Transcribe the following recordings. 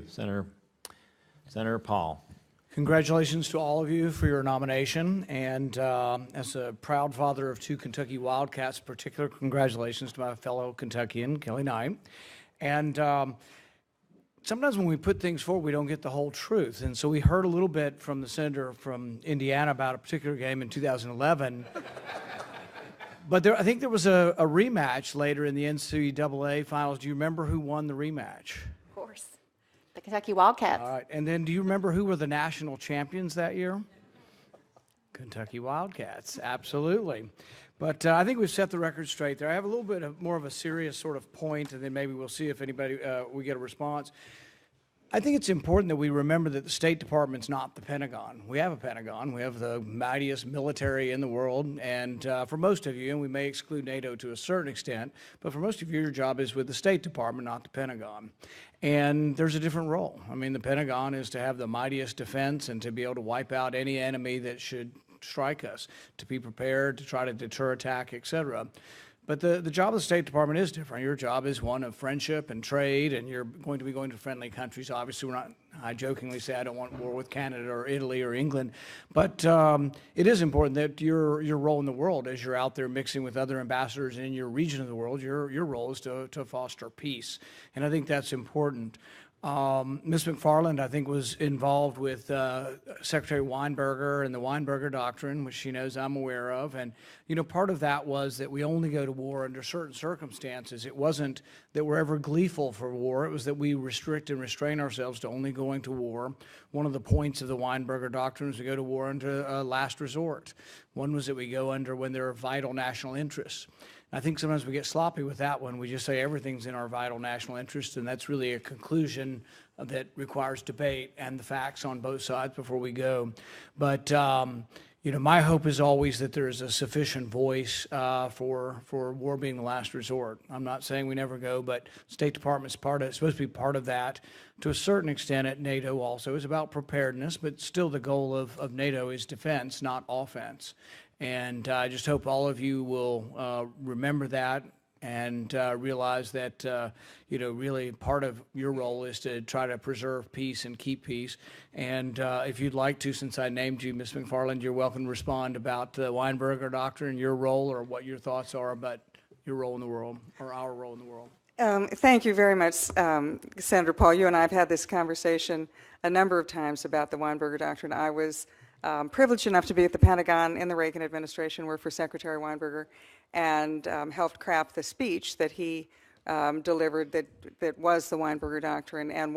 Senator Paul. Congratulations to all of you for your nomination, and as a proud father of two Kentucky Wildcats, particular congratulations to my fellow Kentuckian, Kelly Knight. And sometimes when we put things forward, we don't get the whole truth. And so we heard a little bit from the senator from Indiana about a particular game in 2011. But I think there was a rematch later in the NCAA finals. Do you remember who won the rematch? Of course. The Kentucky Wildcats. All right. And then do you remember who were the national champions that year? Kentucky Wildcats. Absolutely. But I think we've set the record straight there. I have a little bit more of a serious sort of point, and then maybe we'll see if anybody, we get a response. I think it's important that we remember that the State Department's not the Pentagon. We have a Pentagon. We have the mightiest military in the world. And for most of you, and we may exclude NATO to a certain extent, but for most of you, your job is with the State Department, not the Pentagon. And there's a different role. I mean, the Pentagon is to have the mightiest defense and to be able to wipe out any enemy that should strike us, to be prepared, to try to deter attack, et cetera. But the job of the State Department is different. Your job is one of friendship and trade, and you're going to be going to friendly countries. Obviously, I jokingly say I don't want war with Canada or Italy or England, but it is important that your role in the world, as you're out there mixing with other ambassadors in your region of the world, your role is to foster peace. And I think that's important. Ms. McFarland, I think, was involved with Secretary Weinberger and the Weinberger Doctrine, which she knows I'm aware of. And, you know, part of that was that we only go to war under certain circumstances. It wasn't that we're ever gleeful for war. It was that we restrict and restrain ourselves to only going to war. One of the points of the Weinberger Doctrine is to go to war under last resort. One was that we go under when there are vital national interests. I think sometimes we get sloppy with that one. We just say everything's in our vital national interest, and that's really a conclusion that requires debate and the facts on both sides before we go. But you know, my hope is always that there is a sufficient voice for war being the last resort. I'm not saying we never go, but State Department's supposed to be part of that to a certain extent at NATO also. It's about preparedness, but still the goal of NATO is defense, not offense. And I just hope all of you will remember that and realize that, you know, really part of your role is to try to preserve peace and keep peace. And if you'd like to, since I named you, Ms. McFarland, you're welcome to respond about the Weinberger Doctrine, your role, or what your thoughts are about your role in the world, or our role in the world. Thank you very much, Senator Paul. You and I have had this conversation a number of times about the Weinberger Doctrine. I was privileged enough to be at the Pentagon in the Reagan administration, worked for Secretary Weinberger, and helped craft the speech that he delivered that was the Weinberger Doctrine. And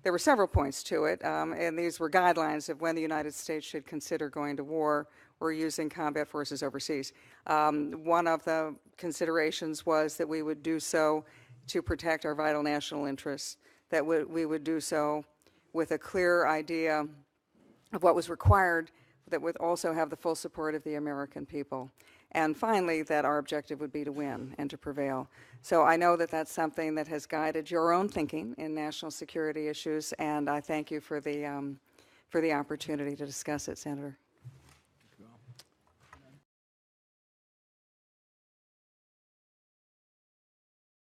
there were several points to it, and these were guidelines of when the United States should consider going to war or using combat forces overseas. One of the considerations was that we would do so to protect our vital national interests, that we would do so with a clear idea of what was required, that would also have the full support of the American people. And finally, that our objective would be to win and to prevail. So I know that that's something that has guided your own thinking in national security issues, and I thank you for the opportunity to discuss it, Senator.